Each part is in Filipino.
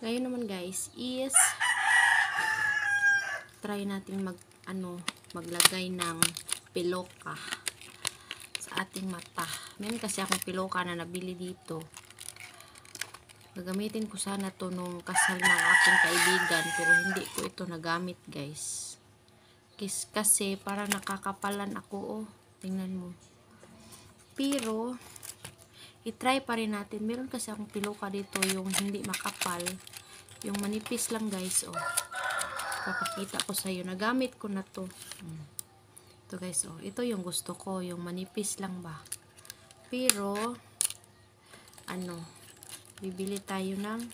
Ngayon naman guys is try natin maglagay ng piloka sa ating mata. Meron kasi akong piloka na nabili dito. Gagamitin ko sana to nung kasal ng aking kaibigan, pero hindi ko ito nagamit guys. Kasi parang nakakapalan ako, oh. Tingnan mo. Pero i-try pa rin natin. Meron kasi akong piloka dito yung hindi makapal, yung manipis lang guys, oh. Papakita ko sa iyo. Nagamit ko na to. Ito guys, oh. Ito yung gusto ko, yung manipis lang ba. Pero bibili tayo ng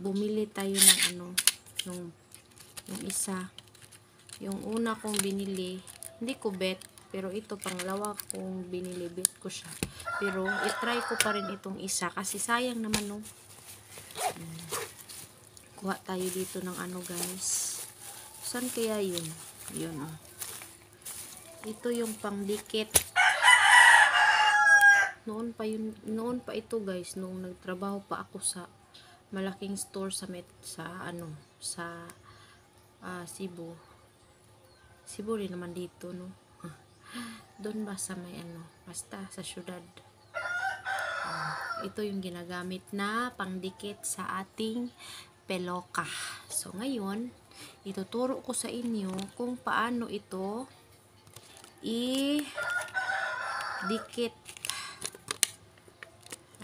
bumili tayo ng yung isa. Yung una kong binili, hindi ko bet, pero ito panglawa kong binili, bet ko siya. Pero i-try ko pa rin itong isa kasi sayang naman, no. Kuha tayo dito ng guys. Saan kaya yun? Yun, oh. Ito yung pangdikit. Noon pa ito guys, nung nagtrabaho pa ako sa malaking store sa Cebu. Cebu rin naman dito, no. Doon ba sa may basta sa syudad. Ito yung ginagamit na pangdikit sa ating peloka. So ngayon, ituturo ko sa inyo kung paano ito i-dikit.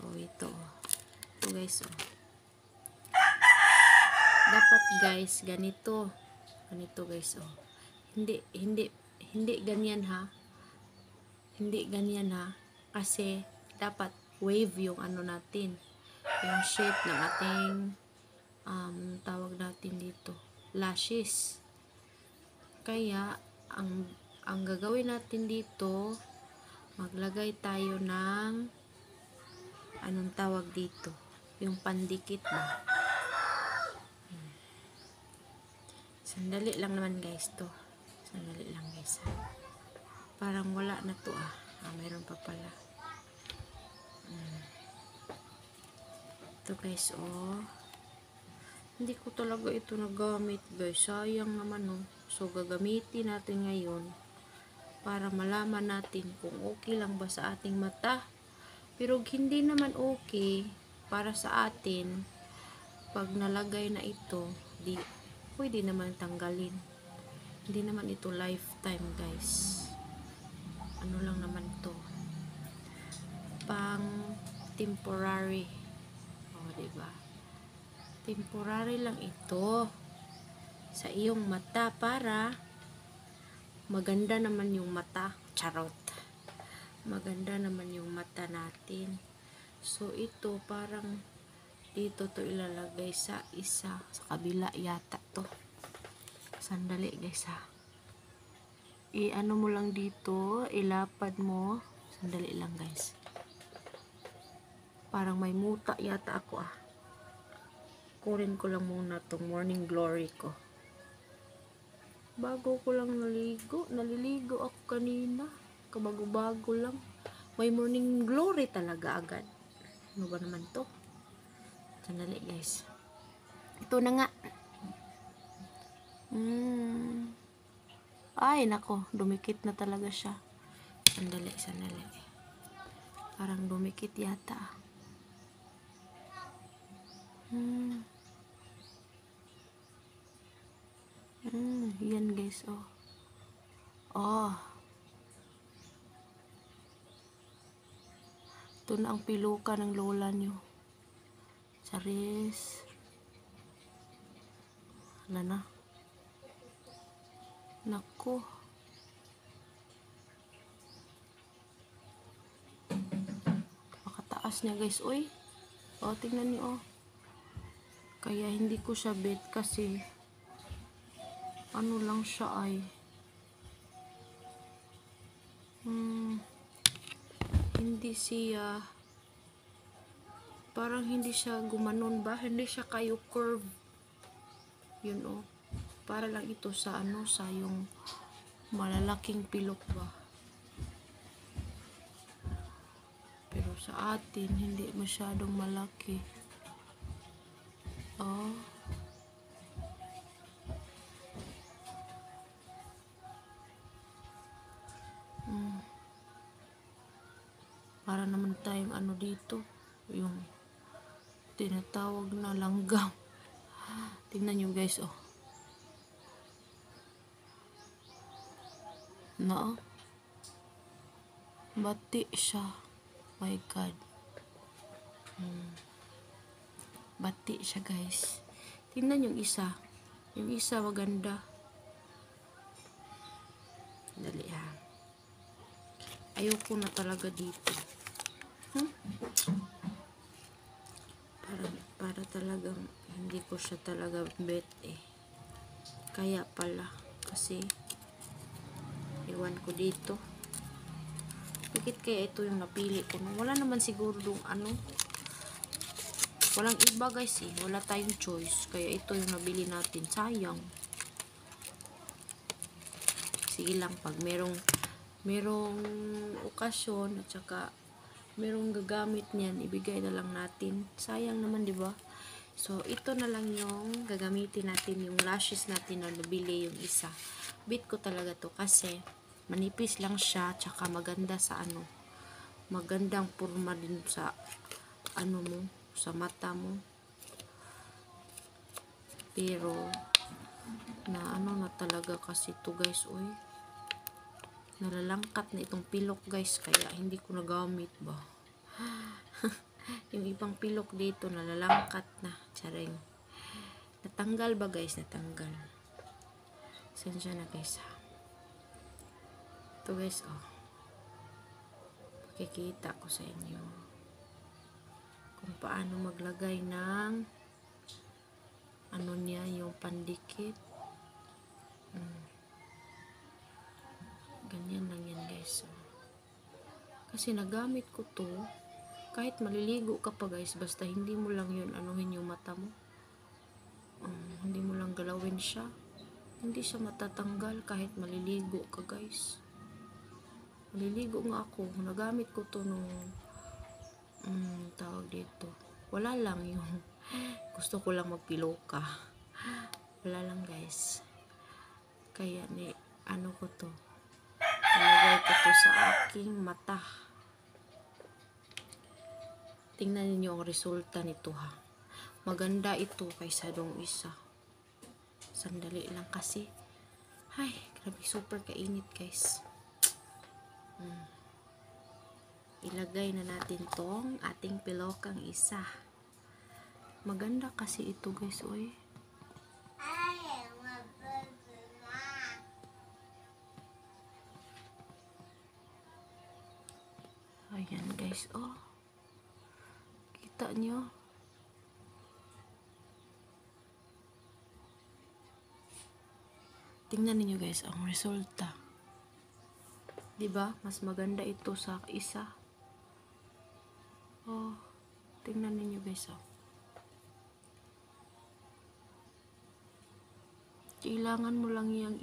Oh, ito guys, oh. Dapat guys ganito guys, oh. Hindi ganyan ha. Hindi ganyan ha. Kasi dapat wave yung natin. Yung shape ng ating tawag natin dito, lashes. Kaya ang gagawin natin dito, maglagay tayo ng anong tawag dito, yung pandikit ba. Sandali lang naman guys to. Sandali lang guys, ha? Parang wala na to, mayroon pa pala. Ito guys, oh. Hindi ko talaga ito nagamit guys, sayang naman, oh. So gagamitin natin ngayon para malaman natin kung okay lang ba sa ating mata. Pero hindi naman okay para sa atin. Pag nalagay na ito, pwede naman tanggalin. Hindi naman ito lifetime guys. Ano lang naman to, pang temporary. O, diba? Temporary lang ito sa iyong mata para maganda naman yung mata. Charot. Maganda naman yung mata natin. So ito parang dito to ilalagay sa isa, sa kabila yata to. Sandali guys, ha. I-ano mo lang dito, ilapad mo. Sandali lang guys. Parang may muta yata ako, Kurin ko lang muna tong morning glory ko. Bago ko lang naliligo ako kanina. Kabago-bago lang. May morning glory talaga agad. Ano ba naman to? Sandali guys. Ito na nga. Ay nako, dumikit na talaga siya. Sandali. Parang dumikit yata. Yan guys, oh. Ito na ang piluka ng lola nyo. Charis. Na. Nako. Makataas niya guys, oy. Oh, tingnan niyo, oh. Kaya hindi ko siya bet kasi ano lang siya ay hindi siya, parang hindi siya gumanon ba, hindi siya kayo curve. Yun, oh. Para lang ito sa sa yung malalaking pilok ba. Pero sa atin hindi masyadong malaki. Oh. Para naman tayong ano dito, yung tinatawag na langgam. Tingnan nyo guys, oh. No? Bati siya. My God. Bati siya guys. Tingnan yung isa. Yung isa maganda. Dali ha. Ayoko na talaga dito. Para talagang hindi ko siya talaga bet eh. Kaya pala. Kasi iwan ko dito. Bakit kaya ito yung napili ko? Wala naman siguro yung ano. Walang iba guys eh. Wala tayong choice. Kaya ito yung nabili natin. Sayang. Sige lang pag merong okasyon at saka merong gagamit niyan, ibigay na lang natin. Sayang naman, di ba? So, ito na lang yung gagamitin natin, yung lashes natin na nabili yung isa. Bit ko talaga to kasi manipis lang siya, tsaka maganda sa ano. Magandang purma din sa ano mo, sa mata mo. Pero na ano na talaga kasi to guys, oy. Nalalangkat na itong pilok guys, kaya hindi ko nagamit ba. Yung ibang pilok dito nalalangkat na. Charing. Natanggal ba guys? Natanggal. Sensya na guys ha. Ito guys, oh. Pakikita ko sa inyo kung paano maglagay ng ano niya, yung pandikit. Ganyan lang yan guys. Kasi nagamit ko to kahit maliligo ka pa guys, basta hindi mo lang yun anuhin yung mata mo. Hindi mo lang galawin siya, hindi siya matatanggal kahit maliligo ka guys. Maliligo nga ako, nagamit ko to nung tawag dito. Wala lang yung gusto ko lang magpiloka. Wala lang guys. Kaya ni ano ko to, nilagay ko to sa aking mata. Tingnan niyo ang resulta nito ha. Maganda ito kaysa dong isa. Sandali lang kasi. Ay, grabe, super kainit guys. Ilagay na natin tong ating pilokang isa. Maganda kasi ito guys, oy. Ayan guys, oh. Kita nyo? Tingnan niyo guys ang resulta. 'Di ba? Mas maganda ito sa isa. Oh, tingnan niyo guys, oh. Kailangan mo lang yang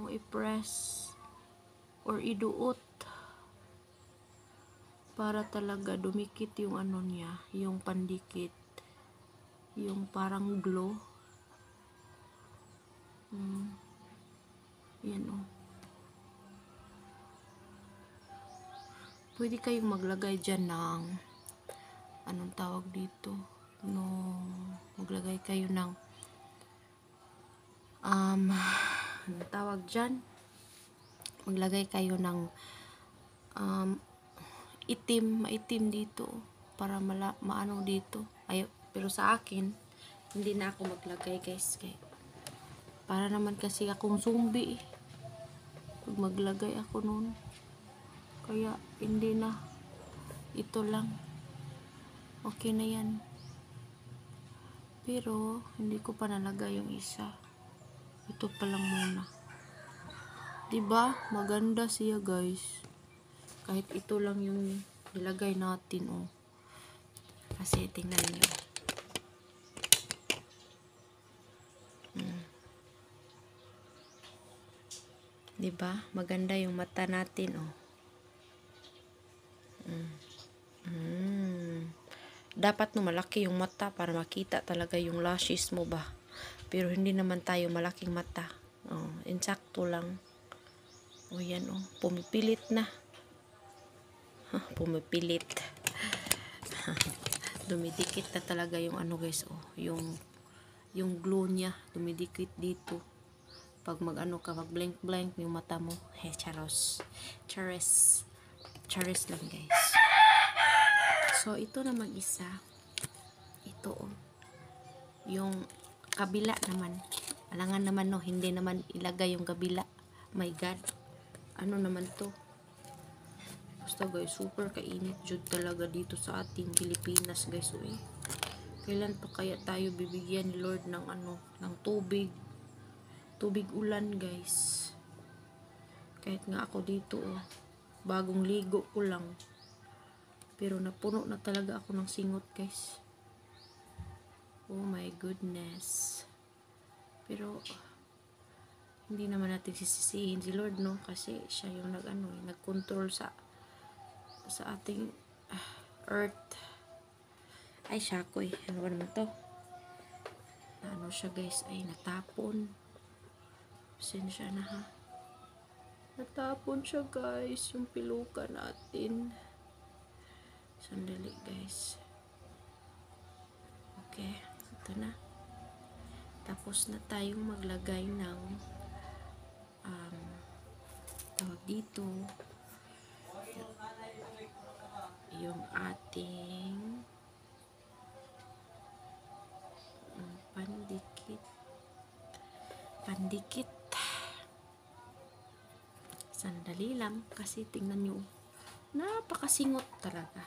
i-press or iduot para talaga dumikit yung ano niya, yung pandikit, yung parang glow. Yan, oh. Pwede kayong maglagay dyan ng anong tawag dito, no, maglagay kayo ng anong tawag dyan, maglagay kayo ng maitim dito para maano dito. Ay, pero sa akin hindi na ako maglagay guys, kaya para naman kasi akong zombie pag maglagay ako noon. Kaya hindi na, ito lang, okay na yan. Pero hindi ko pa nalagay yung isa, ito pa lang muna. Diba maganda siya guys, kahit ito lang yung nilagay natin, oh. Kasi tingnan nyo, diba maganda yung mata natin, oh. dapat no malaki yung mata para makita talaga yung lashes mo ba. Pero hindi naman tayo malaking mata. Oh, insakto lang. O yan oh, pumipilit na. Pumipilit. Dumidikit na talaga yung ano guys, oh, yung glue niya, dumidikit dito. Pag mag-ano ka, mag blank yung mata mo. Charos. Charis lang guys. So, ito naman isa. Ito oh. Yung kabila naman. Alangan naman no, hindi naman ilagay yung kabila. My God. Ano naman to? Basta guys, super kainit jud talaga dito sa ating Pilipinas guys. So, kailan pa kaya tayo bibigyan ni Lord ng ano, ng tubig ulan guys. Kahit nga ako dito oh, bagong ligo ko lang, pero napuno na talaga ako ng singot guys. Oh my goodness. Pero hindi naman natin sisisihin si Lord no, kasi siya yung nag-control sa ating earth. Ay syakoy, ano ba naman to? Ano siya guys, ay natapon. Pasensya na ha. Natapon siya guys, yung piluka natin. Sandali guys. Okay, ito na. Tapos na tayong maglagay ng tawag dito, yung ating pandikit. Sandali lang kasi tingnan nyo, napakasingot talaga.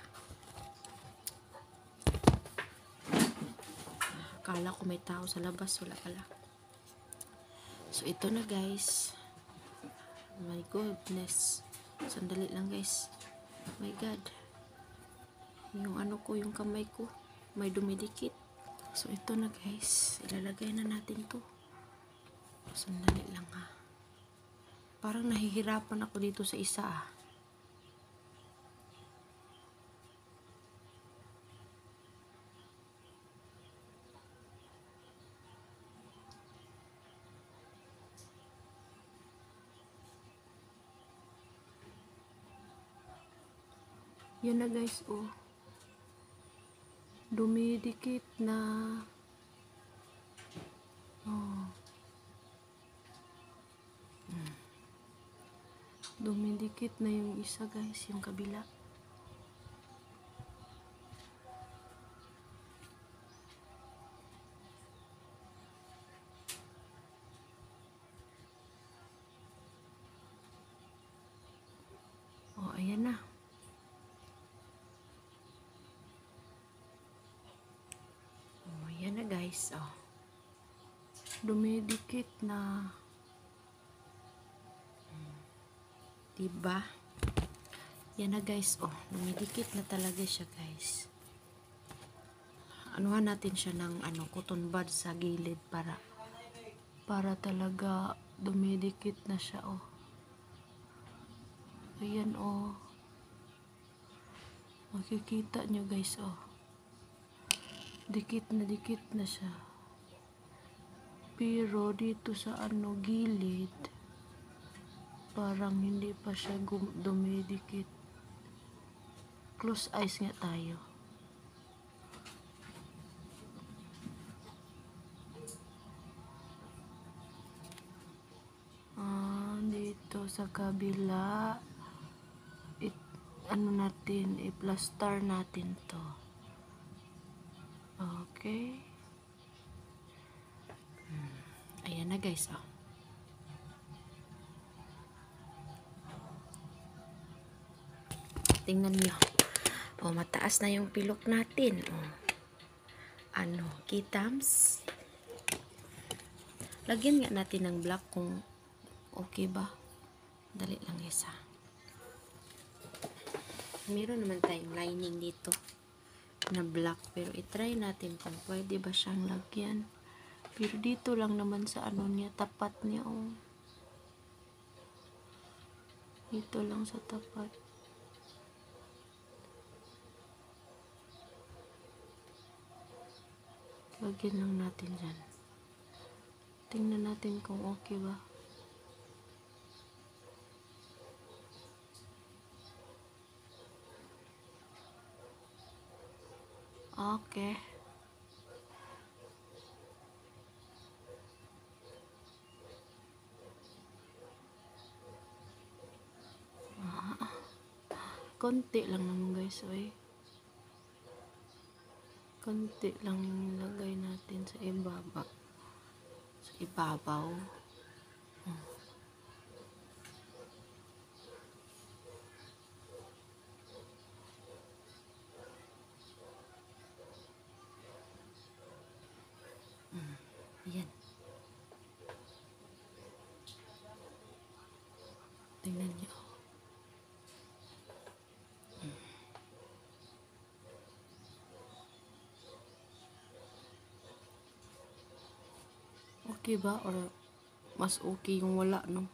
Akala ko may tao sa labas, wala pala. So ito na guys. My goodness, sandali lang guys. My God, yung ano ko, yung kamay ko may dumidikit. So ito na guys, ilalagay na natin to. Sandali lang ha. Parang nahihirapan ako dito sa isa ah. Yan na guys oh. Dumidikit na. Oh. Dumidikit na yung isa guys, yung kabila. Oh, ayan na. Oh, ayan na guys. Oh. Dumidikit na. Diba? Yan na guys. Oh, dumidikit na talaga siya guys. Anuhan natin siya ng cotton bud sa gilid para talaga dumidikit na siya oh. Ayan oh. Makikita nyo guys oh. Dikit na siya. Pero dito sa gilid, parang hindi pa siya dumidikit. Close eyes nga tayo. Dito sa kabila, natin, i-plaster natin to. Okay. Ayan na guys oh. Tingnan nyo. Oh, mataas na yung pilok natin. Oh. Kitams? Lagyan nga natin ng black kung okay ba. Dali lang isa. Meron naman tayong lining dito na black, pero i-try natin kung pwede ba siyang lagyan. Pero dito lang naman sa niya, tapat niya oh. Dito lang sa tapat. Lagyan lang natin dyan. Tingnan natin kung okay ba. Okay. Konti lang naman guys, oy. Konti lang yung lagay natin sa ibaba. Sa ibabaw. Ayan. Tingnan nyo. Okay ba? Or mas okay yung wala, no?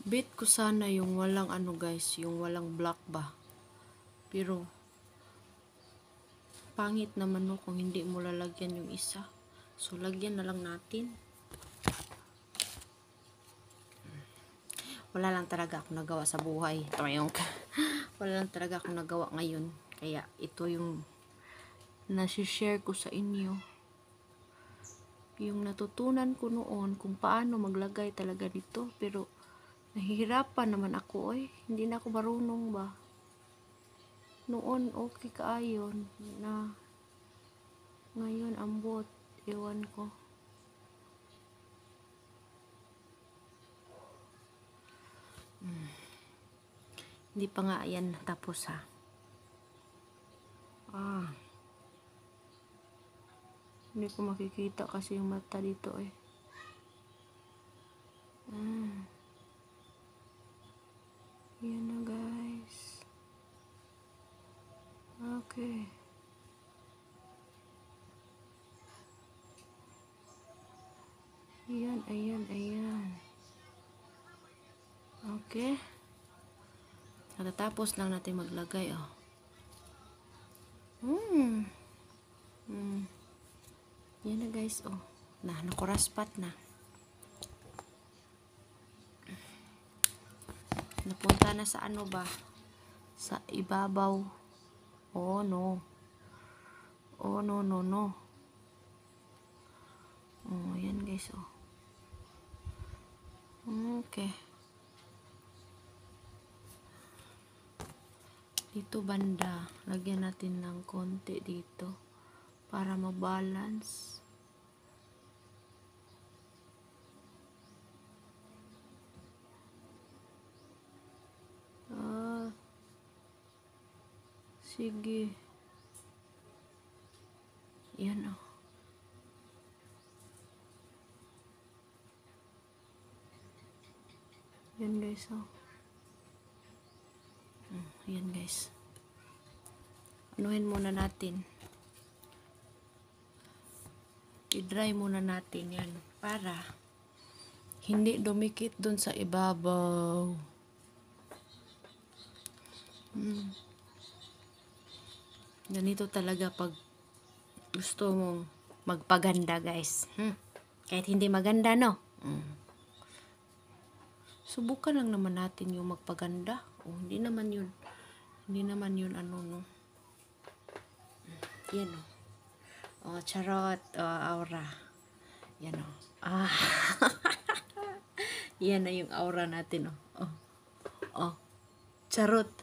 Bet ko sana yung walang ano guys, yung walang black ba. Pero pangit naman no kung hindi mo lalagyan yung isa. So lagyan na lang natin. Wala lang talaga akong nagawa sa buhay. Wala lang talaga akong nagawa ngayon. Kaya ito yung nasi-share ko sa inyo. Yung natutunan ko noon kung paano maglagay talaga dito. Pero nahihirapan naman ako hindi na ako marunong ba. Noon okay kaayon na ngayon ambot. Ewan ko. Hindi pa nga yan tapos ha. Hindi ko makikita kasi yung mata dito Yan na guys. Okay. Ayan. Okay. Natatapos lang natin maglagay Yan na guys nakuraspat na. Napunta na sa ano ba? Sa ibabaw. Oh no. Yan guys Okay. Dito banda, lagyan natin ng konti dito para mabalance. Sige. Yan Yan guys Yan guys. Anuhin muna natin. I-dry muna natin yan para hindi dumikit dun sa ibabaw. Ganito talaga pag gusto mong magpaganda guys. Kahit hindi maganda no. Subukan lang naman natin yung magpaganda. Hindi naman yun ano no. Yan charot aura. Yan yan na yung aura natin charot.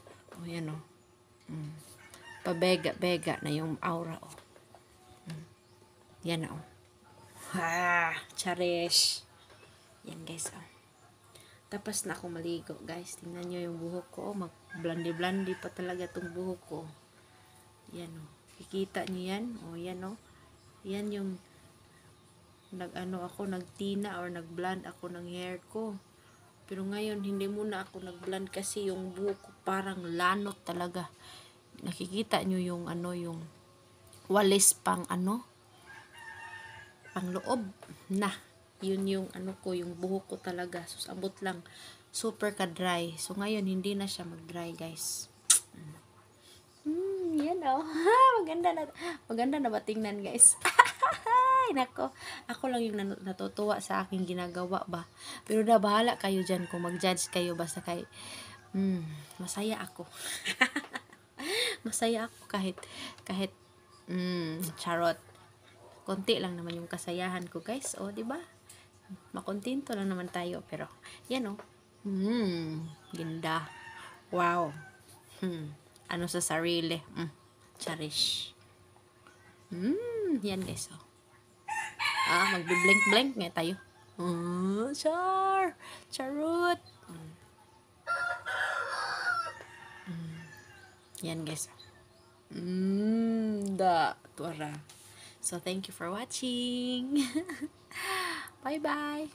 Yan pabega na yung aura yan charish. Yan guys tapos na ako maligo guys. Tingnan nyo yung buhok ko mag-blandi pa talaga tong buhok ko. Yan kikita nyo yan yan yan yung nagtina or nag-blend ako ng hair ko. Pero ngayon, hindi muna ako nag-blend kasi yung buhok ko parang lanot talaga. Nakikita nyo yung yung walis pang pang loob na. Yun yung ko, yung buhok ko talaga. Sus, abot lang. Super ka-dry. So, ngayon, hindi na siya mag-dry, guys. Yan maganda na ba tingnan, guys? Ay, nako. Ako lang yung natutuwa sa aking ginagawa ba. Pero na bahala kayo dyan kung mag-judge kayo basta kay masaya ako. Masaya ako kahit charot. Konti lang naman yung kasayahan ko, guys. O, di ba? Makontento lang naman tayo, pero yan ganda. Wow. Ano sa sarili? Cherish. Yan, guys. Oh. Magbi-blink nga tayo. Charot. Yan, guys. Tuara. So, thank you for watching. Bye-bye.